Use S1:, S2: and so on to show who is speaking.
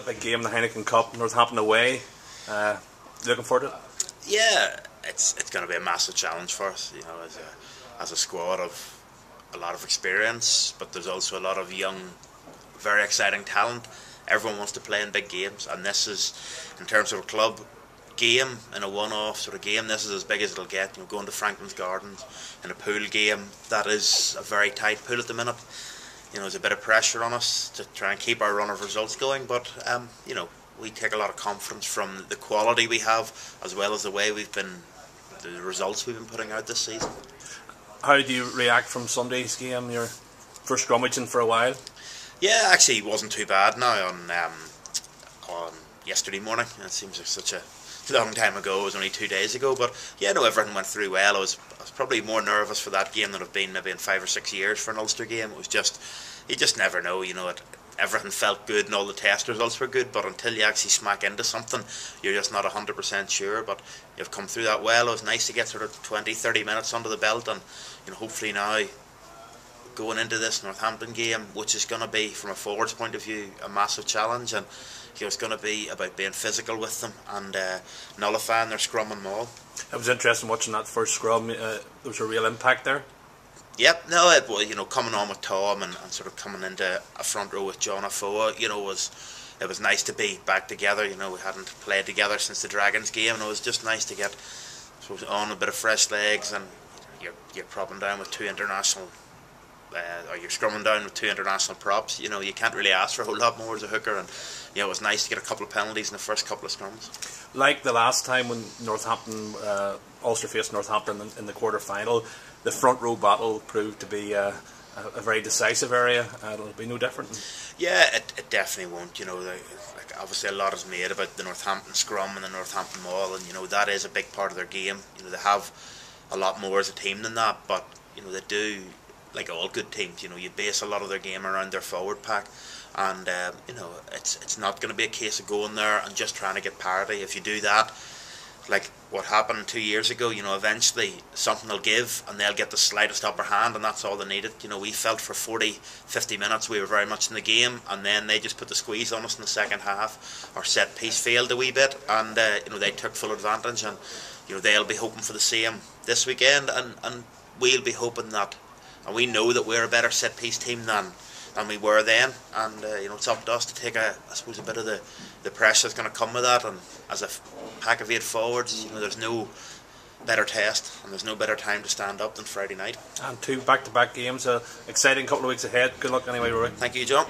S1: big game, the Heineken Cup, Northampton away. Looking forward to it?
S2: Yeah, it's going to be a massive challenge for us. You know, as a squad of a lot of experience, but there's also a lot of young, very exciting talent. Everyone wants to play in big games, and this is, in terms of a club game, in a one-off sort of game, this is as big as it'll get. You know, going to Franklin's Gardens in a pool game, that is a very tight pool at the minute. You know, there's a bit of pressure on us to try and keep our run of results going, but you know, we take a lot of confidence from the quality we have, as well as the way the results we've been putting out this season.
S1: How do you react from Sunday's game, your first scrummaging for a while?
S2: Yeah, actually it wasn't too bad now on yesterday morning. It seems like such a long time ago. It was only 2 days ago, but yeah, no, everything went through well. I was probably more nervous for that game than I've been maybe in 5 or 6 years for an Ulster game. It was just, you just never know, you know. Everything felt good and all the test results were good, but until you actually smack into something, you're just not 100% sure. But you've come through that well. It was nice to get sort of 20-30 minutes under the belt, and you know, hopefully now going into this Northampton game, which is going to be, from a forwards point of view, a massive challenge, and you know, it's going to be about being physical with them and nullifying their scrum and maul.
S1: It was interesting watching that first scrum. There was a real impact there.
S2: Yep, no, it was, you know, coming on with Tom and sort of coming into a front row with John Afoa, you know, it was nice to be back together. You know, we hadn't played together since the Dragons game, and it was just nice to get, I suppose, on a bit of fresh legs, and you're propping down with two international, or you're scrumming down with two international props. You know, you can't really ask for a whole lot more as a hooker, and you know, it was nice to get a couple of penalties in the first couple of scrums.
S1: Like the last time when Northampton, Ulster faced Northampton in the quarter-final, the front row battle proved to be a very decisive area. It'll be no different.
S2: Yeah, it definitely won't. You know, like obviously a lot is made about the Northampton scrum and the Northampton maul, and you know, that is a big part of their game. You know, they have a lot more as a team than that, but you know, they do, like all good teams. You know, you base a lot of their game around their forward pack, and you know, it's not going to be a case of going there and just trying to get parity. If you do that, like what happened 2 years ago, you know, eventually something will give and they'll get the slightest upper hand, and that's all they needed. You know, we felt for 40-50 minutes we were very much in the game, and then they just put the squeeze on us in the second half. Our set piece failed a wee bit, and you know, they took full advantage, and you know, they'll be hoping for the same this weekend, and we'll be hoping that, and we know that we're a better set piece team than we were then, and you know, it's up to us to take I suppose a bit of the pressure that's going to come with that. And as a pack of 8 forwards, you know, there's no better test and there's no better time to stand up than Friday night.
S1: And 2 back-to-back games, exciting couple of weeks ahead. Good luck anyway, Rory.
S2: Thank you, John.